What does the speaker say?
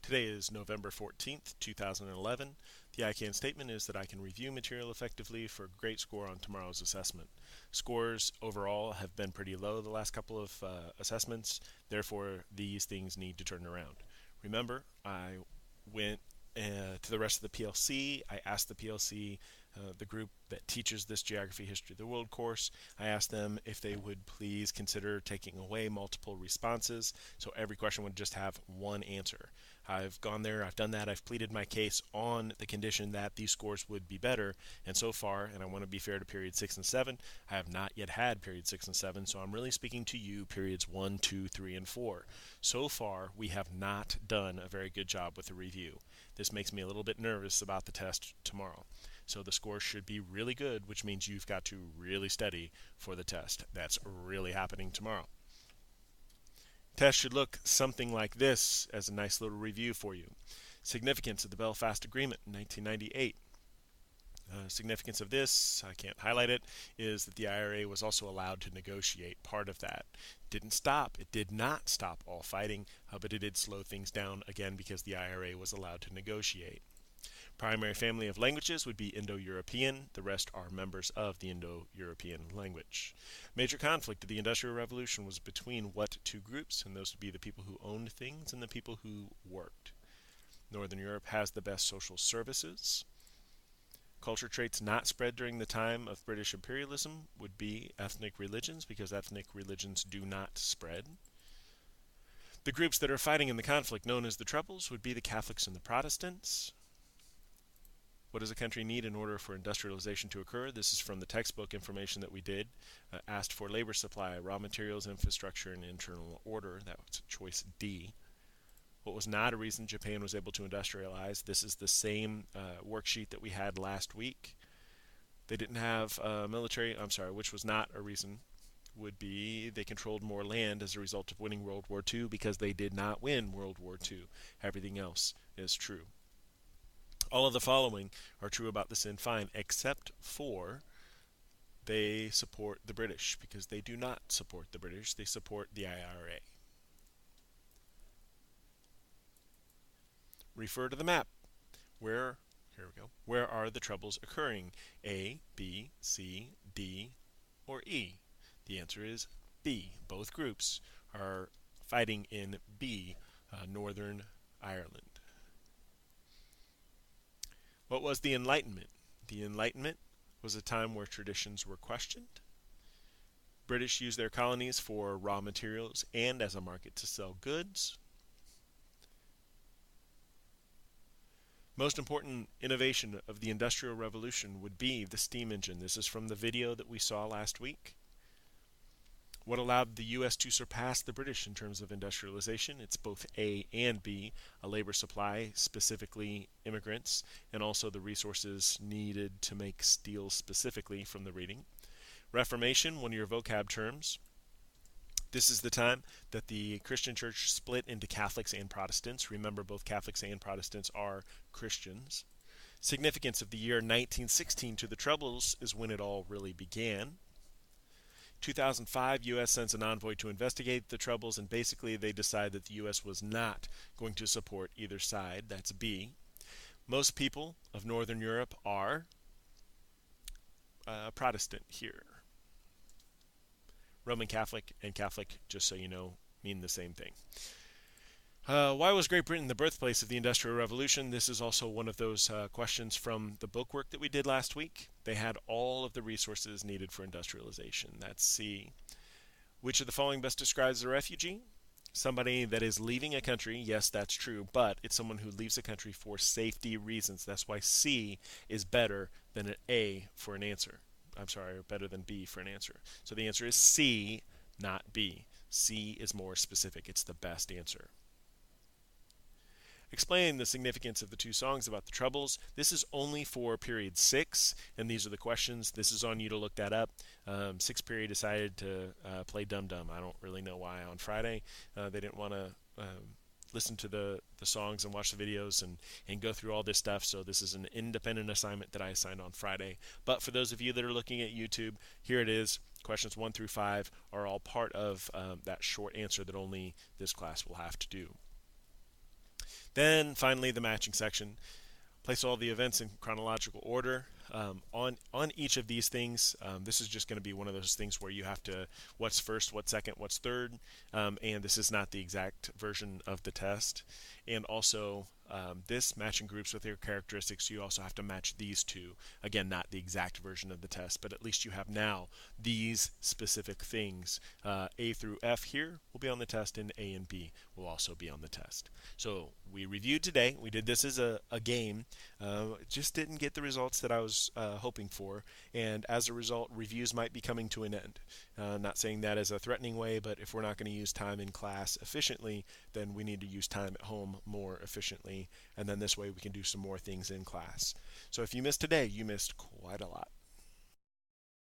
Today is November 14th, 2011. The ICANN statement is that I can review material effectively for a great score on tomorrow's assessment. Scores overall have been pretty low the last couple of assessments, therefore these things need to turn around. Remember, I went to the rest of the PLC. I asked the PLC, the group that teaches this Geography History of the World course, I asked them if they would please consider taking away multiple responses so every question would just have one answer. I've gone there, I've done that, I've pleaded my case on the condition that these scores would be better, and so far, and I want to be fair to period 6 and 7, I have not yet had period 6 and 7, so I'm really speaking to you periods 1, 2, 3, and 4. So far, we have not done a very good job with the review. This makes me a little bit nervous about the test tomorrow. So the score should be really good, which means you've got to really study for the test. That's really happening tomorrow. Test should look something like this as a nice little review for you. Significance of the Belfast Agreement in 1998. Significance of this, I can't highlight it, is that the IRA was also allowed to negotiate part of that. It did not stop all fighting, but it did slow things down again because the IRA was allowed to negotiate. Primary family of languages would be Indo-European. The rest are members of the Indo-European language. Major conflict of the Industrial Revolution was between what two groups? And those would be the people who owned things and the people who worked. Northern Europe has the best social services. Culture traits not spread during the time of British imperialism would be ethnic religions, because ethnic religions do not spread. The groups that are fighting in the conflict known as the Troubles would be the Catholics and the Protestants. What does a country need in order for industrialization to occur? This is from the textbook information that we did. Asked for labor supply, raw materials, infrastructure, and internal order. That was choice D. What was not a reason Japan was able to industrialize? This is the same worksheet that we had last week. They didn't have which was not a reason, would be they controlled more land as a result of winning World War II, because they did not win World War II. Everything else is true. All of the following are true about the Sinn Féin, except for they support the British, because they do not support the British, they support the IRA. Refer to the map. Here we go. Where are the troubles occurring? A, B, C, D, or E? The answer is B. Both groups are fighting in B, Northern Ireland. What was the Enlightenment? The Enlightenment was a time where traditions were questioned. British used their colonies for raw materials and as a market to sell goods. Most important innovation of the Industrial Revolution would be the steam engine. This is from the video that we saw last week. What allowed the U.S. to surpass the British in terms of industrialization? It's both A and B, a labor supply, specifically immigrants, and also the resources needed to make steel specifically from the reading. Reformation, one of your vocab terms. This is the time that the Christian church split into Catholics and Protestants. Remember, both Catholics and Protestants are Christians. Significance of the year 1916 to the Troubles is when it all really began. 2005, U.S. sends an envoy to investigate the Troubles, and basically they decide that the U.S. was not going to support either side. That's B. Most people of Northern Europe are Protestant here. Roman Catholic and Catholic, just so you know, mean the same thing. Why was Great Britain the birthplace of the Industrial Revolution? This is also one of those questions from the bookwork that we did last week. They had all of the resources needed for industrialization. That's C. Which of the following best describes a refugee? Somebody that is leaving a country. Yes, that's true, but it's someone who leaves a country for safety reasons. That's why C is better than an A for an answer. Or better than B for an answer. So the answer is C, not B. C is more specific. It's the best answer. Explain the significance of the two songs about the Troubles. This is only for period 6, and these are the questions. This is on you to look that up. 6th period decided to play Dum Dum. I don't really know why on Friday. They didn't want to listen to the songs and watch the videos and go through all this stuff, so this is an independent assignment that I assigned on Friday. But for those of you that are looking at YouTube, here it is. Questions 1 through 5 are all part of that short answer that only this class will have to do. Then finally, the matching section. Place all the events in chronological order. On each of these things, this is just going to be one of those things where you have to what's first, what's second, what's third, and this is not the exact version of the test. And also, this matching groups with your characteristics, you also have to match these two. Again, not the exact version of the test, but at least you have now these specific things. A through F here will be on the test, and A and B will also be on the test. So we reviewed today. We did this as a game. Just didn't get the results that I was hoping for, and as a result, reviews might be coming to an end. Not saying that as a threatening way, but if we're not going to use time in class efficiently, then we need to use time at home more efficiently, and then this way we can do some more things in class. So if you missed today, you missed quite a lot.